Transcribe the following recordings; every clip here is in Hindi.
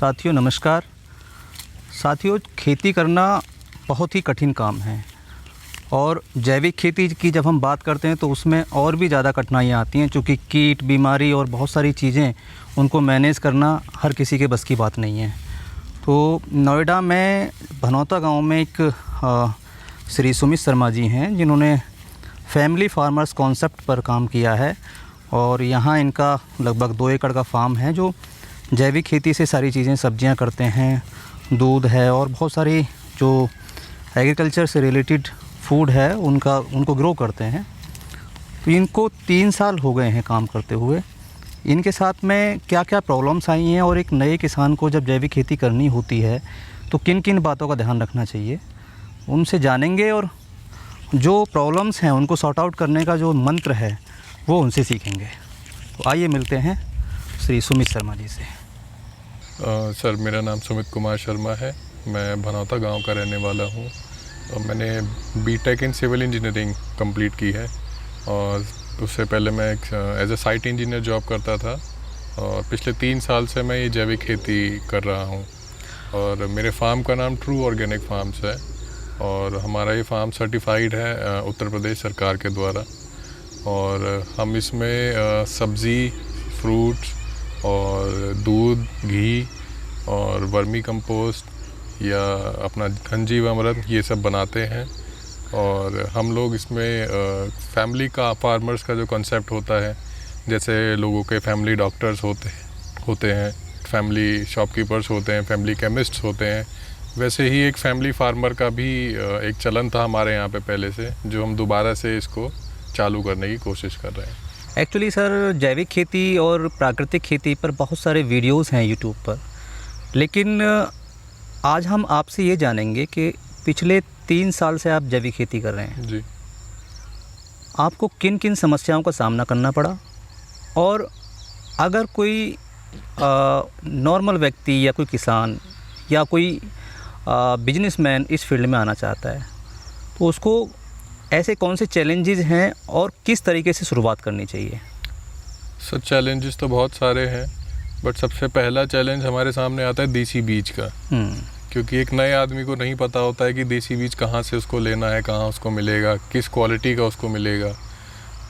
साथियों नमस्कार। साथियों, खेती करना बहुत ही कठिन काम है और जैविक खेती की जब हम बात करते हैं तो उसमें और भी ज़्यादा कठिनाइयाँ आती हैं, क्योंकि कीट, बीमारी और बहुत सारी चीज़ें उनको मैनेज करना हर किसी के बस की बात नहीं है। तो नोएडा में भनौता गांव में एक श्री सुमित शर्मा जी हैं, जिन्होंने फैमिली फार्मर्स कॉन्सेप्ट पर काम किया है और यहाँ इनका लगभग 2 एकड़ का फार्म है जो जैविक खेती से सारी चीज़ें, सब्जियां करते हैं, दूध है और बहुत सारी जो एग्रीकल्चर से रिलेटेड फूड है उनको ग्रो करते हैं। तो इनको 3 साल हो गए हैं काम करते हुए। इनके साथ में क्या क्या प्रॉब्लम्स आई हैं और एक नए किसान को जब जैविक खेती करनी होती है तो किन किन बातों का ध्यान रखना चाहिए, उनसे जानेंगे और जो प्रॉब्लम्स हैं उनको सॉर्ट आउट करने का जो मंत्र है वो उनसे सीखेंगे। तो आइए मिलते हैं श्री सुमित शर्मा जी से। सर, मेरा नाम सुमित कुमार शर्मा है। मैं भनौता गांव का रहने वाला हूं और मैंने BTech in civil engineering complete की है और उससे पहले मैं as a site engineer job करता था और पिछले 3 साल से मैं ये जैविक खेती कर रहा हूं और मेरे फार्म का नाम ट्रू ऑर्गेनिक फार्म्स है और हमारा ये फार्म सर्टिफाइड है उत्तर प्रदेश सरकार के द्वारा। और हम इसमें सब्ज़ी, फ्रूट्स और दूध, घी और वर्मी कंपोस्ट या अपना घनजीवामृत ये सब बनाते हैं। और हम लोग इसमें फैमिली का फार्मर्स का जो कॉन्सेप्ट होता है, जैसे लोगों के फैमिली डॉक्टर्स होते हैं, फैमिली शॉपकीपर्स होते हैं, फैमिली केमिस्ट्स होते हैं, वैसे ही एक फैमिली फार्मर का भी एक चलन था हमारे यहाँ पे पहले से, जो हम दोबारा से इसको चालू करने की कोशिश कर रहे हैं। एक्चुअली सर, जैविक खेती और प्राकृतिक खेती पर बहुत सारे वीडियोस हैं यूट्यूब पर, लेकिन आज हम आपसे ये जानेंगे कि पिछले 3 साल से आप जैविक खेती कर रहे हैं जी। आपको किन किन समस्याओं का सामना करना पड़ा, और अगर कोई नॉर्मल व्यक्ति या कोई किसान या कोई बिजनेसमैन इस फील्ड में आना चाहता है तो उसको ऐसे कौन से चैलेंजेस हैं और किस तरीके से शुरुआत करनी चाहिए? सर, चैलेंजेस तो बहुत सारे हैं, बट सबसे पहला चैलेंज हमारे सामने आता है देसी बीज का। क्योंकि एक नए आदमी को नहीं पता होता है कि देसी बीज कहाँ से उसको लेना है, कहाँ उसको मिलेगा, किस क्वालिटी का उसको मिलेगा।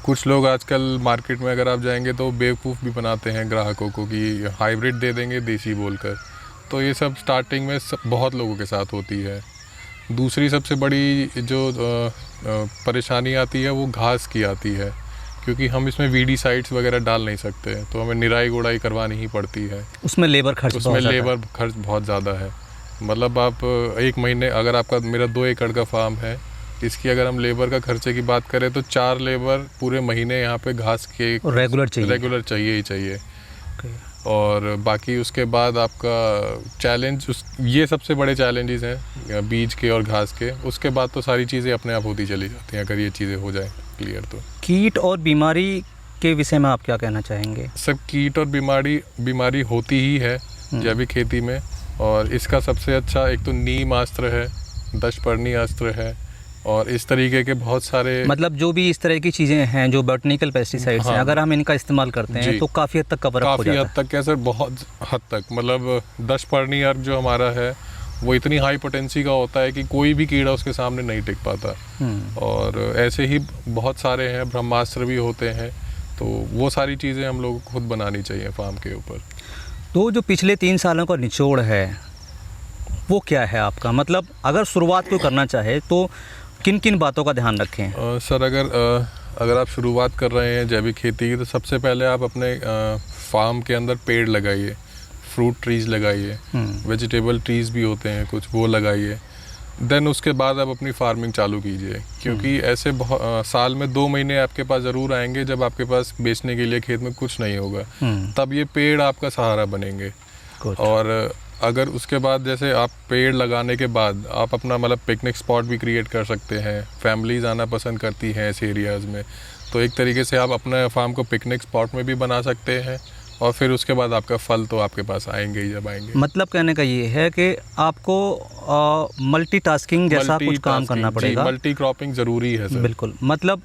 कुछ लोग आजकल मार्केट में अगर आप जाएंगे तो बेवकूफ़ भी बनाते हैं ग्राहकों को कि हाइब्रिड दे देंगे देसी बोलकर। तो ये सब स्टार्टिंग में बहुत लोगों के साथ होती है। दूसरी सबसे बड़ी जो परेशानी आती है वो घास की आती है, क्योंकि हम इसमें वीडीसाइड्स वगैरह डाल नहीं सकते, तो हमें निराई गुड़ाई करवानी ही पड़ती है। उसमें लेबर खर्च बहुत ज़्यादा है। मतलब आप एक महीने, अगर आपका मेरा 2 एकड़ का फार्म है, इसकी अगर हम लेबर का खर्चे की बात करें तो 4 लेबर पूरे महीने यहाँ पे घास के रेगुलर चाहिए ही चाहिए। और बाकी उसके बाद आपका चैलेंज ये सबसे बड़े चैलेंजेस हैं बीज के और घास के। उसके बाद तो सारी चीज़ें अपने आप होती चली जाती हैं अगर ये चीज़ें हो जाए क्लियर। तो कीट और बीमारी के विषय में आप क्या कहना चाहेंगे? सब कीट और बीमारी होती ही है जैविक खेती में, और इसका सबसे अच्छा एक तो नीम अस्त्र है, दशपर्णी अस्त्र है और इस तरीके के बहुत सारे, मतलब जो भी इस तरह की चीज़ें हैं जो बॉटनिकल पेस्टिसाइड्स हैं, अगर हम इनका इस्तेमाल करते हैं तो काफ़ी हद तक कवर अप हो जाता है। काफ़ी हद तक क्या सर, बहुत हद तक। मतलब दशपर्णी अर्क जो हमारा है वो इतनी हाई पोटेंसी का होता है कि कोई भी कीड़ा उसके सामने नहीं टिक पाता। और ऐसे ही बहुत सारे हैं, ब्रह्मास्त्र भी होते हैं। तो वो सारी चीज़ें हम लोग को खुद बनानी चाहिए फार्म के ऊपर। तो जो पिछले 3 सालों का निचोड़ है वो क्या है आपका? मतलब अगर शुरुआत कोई करना चाहे तो किन किन बातों का ध्यान रखें? सर, अगर आप शुरुआत कर रहे हैं जैविक खेती की तो सबसे पहले आप अपने फार्म के अंदर पेड़ लगाइए, फ्रूट ट्रीज़ लगाइए, वेजिटेबल ट्रीज़ भी होते हैं कुछ, वो लगाइए। देन उसके बाद आप अपनी फार्मिंग चालू कीजिए, क्योंकि ऐसे साल में 2 महीने आपके पास ज़रूर आएंगे जब आपके पास बेचने के लिए खेत में कुछ नहीं होगा, तब ये पेड़ आपका सहारा बनेंगे। और अगर उसके बाद जैसे आप पेड़ लगाने के बाद आप अपना मतलब पिकनिक स्पॉट भी क्रिएट कर सकते हैं। फैमिलीज़ आना पसंद करती हैं ऐसे एरियाज़ में, तो एक तरीके से आप अपने फार्म को पिकनिक स्पॉट में भी बना सकते हैं और फिर उसके बाद आपका फल तो आपके पास आएंगे ही जब आएंगे। मतलब कहने का ये है कि आपको मल्टीटास्किंग जैसा कुछ काम करना पड़ेगा। मल्टी क्रॉपिंग ज़रूरी है सर। बिल्कुल। मतलब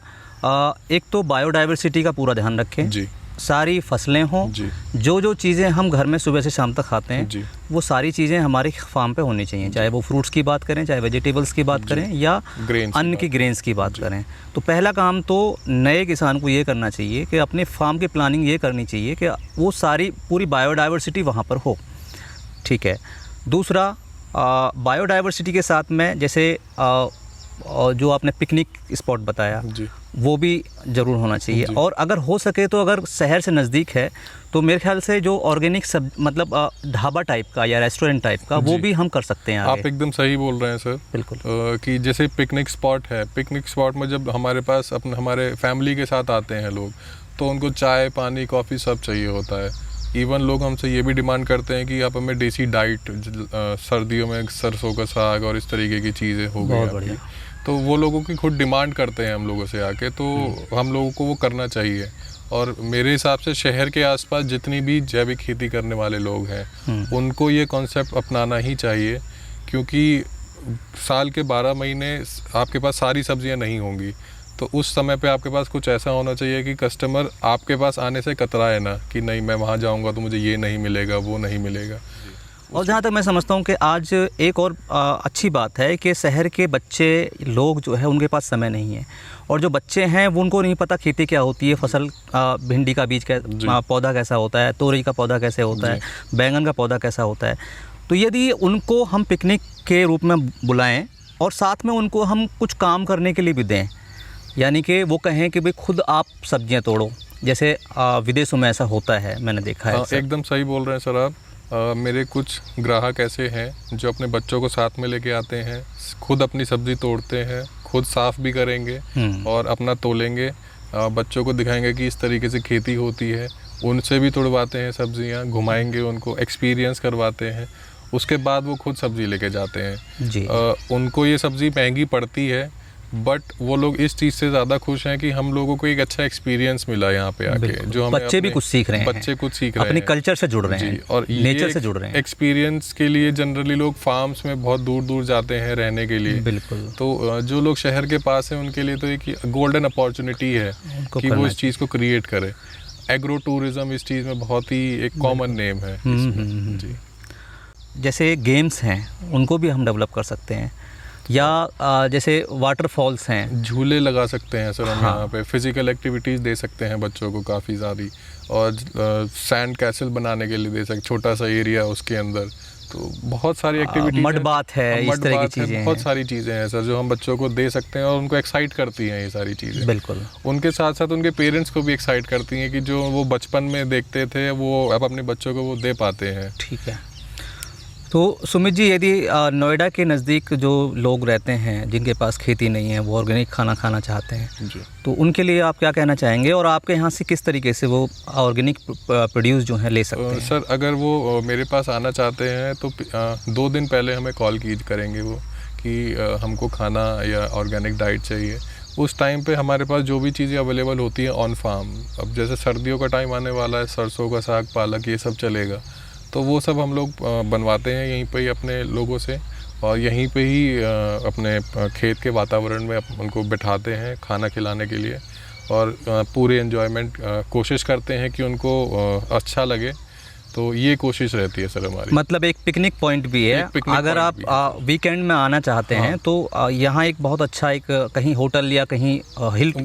एक तो बायोडाइवर्सिटी का पूरा ध्यान रखें जी, सारी फसलें हों, जी जो चीज़ें हम घर में सुबह से शाम तक खाते हैं जी वो सारी चीज़ें हमारे फार्म पे होनी चाहिए, चाहे वो फ्रूट्स की बात करें, चाहे वेजिटेबल्स की बात करें या Grains की अन्न की ग्रेन्स की बात करें। तो पहला काम तो नए किसान को ये करना चाहिए कि अपने फार्म की प्लानिंग ये करनी चाहिए कि वो सारी पूरी बायोडाइवर्सिटी वहाँ पर हो। ठीक है। दूसरा, बायोडाइवर्सिटी के साथ में जैसे और जो आपने पिकनिक स्पॉट बताया जी वो भी ज़रूर होना चाहिए, जी। और अगर हो सके तो अगर शहर से नज़दीक है तो मेरे ख्याल से जो ऑर्गेनिक सब मतलब ढाबा टाइप का या रेस्टोरेंट टाइप का वो जी। भी हम कर सकते हैं आप आगे। एकदम सही बोल रहे हैं सर। बिल्कुल। कि जैसे पिकनिक स्पॉट है, पिकनिक स्पॉट में जब हमारे पास हमारे फैमिली के साथ आते हैं लोग, तो उनको चाय पानी कॉफ़ी सब चाहिए होता है। इवन लोग हमसे ये भी डिमांड करते हैं कि आप हमें देसी डाइट, सर्दियों में सरसों का साग और इस तरीके की चीज़ें हो गई बहुत आपकी। बढ़िया। तो वो लोगों की खुद डिमांड करते हैं हम लोगों से आके, तो हम लोगों को वो करना चाहिए। और मेरे हिसाब से शहर के आसपास जितनी भी जैविक खेती करने वाले लोग हैं उनको ये कॉन्सेप्ट अपनाना ही चाहिए, क्योंकि साल के 12 महीने आपके पास सारी सब्जियां नहीं होंगी। तो उस समय पे आपके पास कुछ ऐसा होना चाहिए कि कस्टमर आपके पास आने से कतराए ना, कि नहीं मैं वहाँ जाऊँगा तो मुझे ये नहीं मिलेगा, वो नहीं मिलेगा। और जहाँ तक मैं समझता हूँ कि आज एक और अच्छी बात है कि शहर के बच्चे लोग जो है उनके पास समय नहीं है, और जो बच्चे हैं वो उनको नहीं पता खेती क्या होती है, फसल भिंडी का बीज पौधा कैसा होता है, तोरई का पौधा कैसे होता है, बैंगन का पौधा कैसा होता है। तो यदि उनको हम पिकनिक के रूप में बुलाएं और साथ में उनको हम कुछ काम करने के लिए भी दें, यानी कि वो कहें कि भाई खुद आप सब्जियां तोड़ो, जैसे विदेशों में ऐसा होता है, मैंने देखा है। एकदम सही बोल रहे हैं सर आप। मेरे कुछ ग्राहक ऐसे हैं जो अपने बच्चों को साथ में लेके आते हैं, खुद अपनी सब्ज़ी तोड़ते हैं, खुद साफ़ भी करेंगे और अपना तोलेंगे, बच्चों को दिखाएंगे कि इस तरीके से खेती होती है, उनसे भी तोड़वाते हैं सब्जियां, घुमाएंगे उनको, एक्सपीरियंस करवाते हैं, उसके बाद वो खुद सब्ज़ी लेके जाते हैं जी। उनको ये सब्ज़ी महंगी पड़ती है, बट वो लोग इस चीज़ से ज़्यादा खुश हैं कि हम लोगों को एक अच्छा एक्सपीरियंस मिला यहाँ पे आके, जो हमें बच्चे भी कुछ सीख रहे हैं, बच्चे कुछ सीख रहे हैं, अपने कल्चर से जुड़ रहे हैं और नेचर से जुड़ रहे हैं। एक्सपीरियंस के लिए जनरली लोग फार्म्स में बहुत दूर दूर जाते हैं रहने के लिए। बिल्कुल। तो जो लोग शहर के पास हैं उनके लिए तो एक गोल्डन अपॉर्चुनिटी है कि वो इस चीज़ को क्रिएट करें। एग्रो टूरिज्म इस चीज़ में बहुत ही एक कॉमन नेम है जी। जैसे गेम्स हैं उनको भी हम डेवलप कर सकते हैं, या जैसे वाटरफॉल्स हैं, झूले लगा सकते हैं सर हम यहाँ पे, फिजिकल एक्टिविटीज़ दे सकते हैं बच्चों को काफ़ी सारी, और सैंड कैसल बनाने के लिए दे सकते, छोटा सा एरिया उसके अंदर, तो बहुत सारी एक्टिविटीज, मड बात है, इस तरह की चीज़ें, बहुत सारी चीज़ें हैं सर जो हम बच्चों को दे सकते हैं और उनको एक्साइट करती हैं ये सारी चीज़ें। बिल्कुल। उनके साथ साथ उनके पेरेंट्स को भी एक्साइट करती हैं कि जो वो बचपन में देखते थे वो अब अपने बच्चों को वो दे पाते हैं। ठीक है। तो सुमित जी, यदि नोएडा के नज़दीक जो लोग रहते हैं जिनके पास खेती नहीं है, वो ऑर्गेनिक खाना खाना चाहते हैं जी, तो उनके लिए आप क्या कहना चाहेंगे, और आपके यहाँ से किस तरीके से वो ऑर्गेनिक प्रोड्यूस जो है ले सकते हैं? सर अगर वो मेरे पास आना चाहते हैं तो 2 दिन पहले हमें कॉल करेंगे वो कि हमको खाना या ऑर्गेनिक डाइट चाहिए। उस टाइम पे हमारे पास जो भी चीज़ें अवेलेबल होती हैं ऑन फार्म, अब जैसे सर्दियों का टाइम आने वाला है, सरसों का साग, पालक, ये सब चलेगा, तो वो सब हम लोग बनवाते हैं यहीं पे ही अपने लोगों से, और यहीं पे ही अपने खेत के वातावरण में उनको बिठाते हैं खाना खिलाने के लिए, और पूरे एंजॉयमेंट कोशिश करते हैं कि उनको अच्छा लगे। तो ये कोशिश रहती है सर हमारी। मतलब एक पिकनिक पॉइंट भी है, अगर आप वीकेंड में आना चाहते हैं तो यहाँ एक बहुत अच्छा एक कहीं होटल या कहीं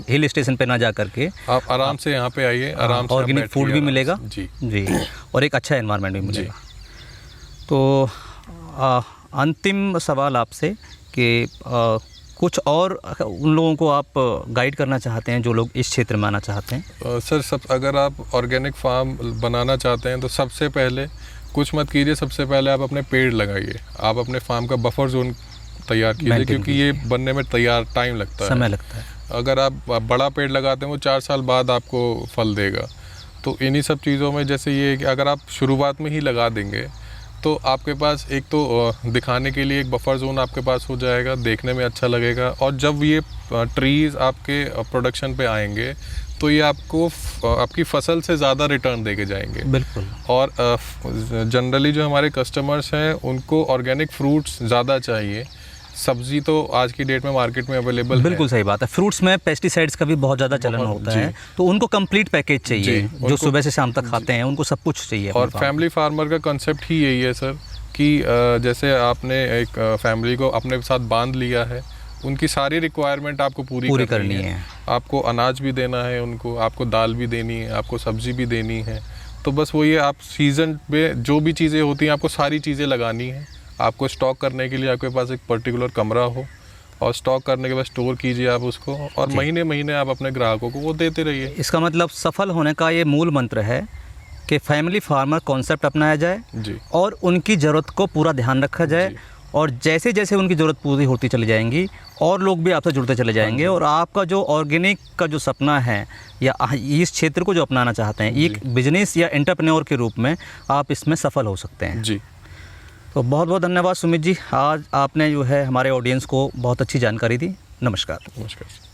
हिल स्टेशन पे ना जा करके आप आराम से यहाँ पे आइए, आराम से ऑर्गेनिक फूड भी मिलेगा जी जी, और एक अच्छा एनवायरनमेंट भी मिलेगा। तो अंतिम सवाल आपसे कि कुछ और उन लोगों को आप गाइड करना चाहते हैं जो लोग इस क्षेत्र में आना चाहते हैं? सर अगर आप ऑर्गेनिक फार्म बनाना चाहते हैं तो सबसे पहले कुछ मत कीजिए, सबसे पहले आप अपने पेड़ लगाइए, आप अपने फार्म का बफर जोन तैयार कीजिए, क्योंकि ये बनने में टाइम लगता है, समय लगता है। अगर आप बड़ा पेड़ लगाते हैं वो 4 साल बाद आपको फल देगा। तो इन्हीं सब चीज़ों में जैसे ये कि अगर आप शुरुआत में ही लगा देंगे तो आपके पास एक तो दिखाने के लिए एक बफर जोन आपके पास हो जाएगा, देखने में अच्छा लगेगा, और जब ये ट्रीज़ आपके प्रोडक्शन पे आएंगे तो ये आपको आपकी फसल से ज़्यादा रिटर्न देके जाएंगे। बिल्कुल। और जनरली जो हमारे कस्टमर्स हैं उनको ऑर्गेनिक फ्रूट्स ज़्यादा चाहिए, सब्जी तो आज की डेट में मार्केट में अवेलेबल है। बिल्कुल सही बात है। फ्रूट्स में पेस्टिसाइड्स का भी बहुत ज़्यादा चलन बहुत, होता जी। है, तो उनको कंप्लीट पैकेज चाहिए। जी, जो उनको- सुबह से शाम तक खाते हैं उनको सब कुछ चाहिए और अपने farm फैमिली फार्मर का कॉन्सेप्ट ही यही है सर कि जैसे आपने एक फैमिली को अपने साथ बांध लिया है, उनकी सारी रिक्वायरमेंट आपको पूरी करनी है। आपको अनाज भी देना है उनको, आपको दाल भी देनी है, आपको सब्जी भी देनी है। तो बस वो ये आप सीज़न पे जो भी चीज़ें होती हैं आपको सारी चीज़ें लगानी है। आपको स्टॉक करने के लिए आपके पास एक पर्टिकुलर कमरा हो और स्टॉक करने के बाद स्टोर कीजिए आप उसको, और महीने महीने आप अपने ग्राहकों को वो देते रहिए। इसका मतलब सफल होने का ये मूल मंत्र है कि फैमिली फार्मर कॉन्सेप्ट अपनाया जाए जी और उनकी ज़रूरत को पूरा ध्यान रखा जाए, जी। और जैसे जैसे उनकी ज़रूरत पूरी होती चली जाएंगी और लोग भी आपसे जुड़ते चले जाएंगे, और आपका जो ऑर्गेनिक का जो सपना है या इस क्षेत्र को जो अपनाना चाहते हैं एक बिजनेस या एंटरप्रेन्योर के रूप में, आप इसमें सफल हो सकते हैं। जी। तो बहुत बहुत धन्यवाद सुमित जी, आज आपने जो है हमारे ऑडियंस को बहुत अच्छी जानकारी दी। नमस्कार। नमस्कार।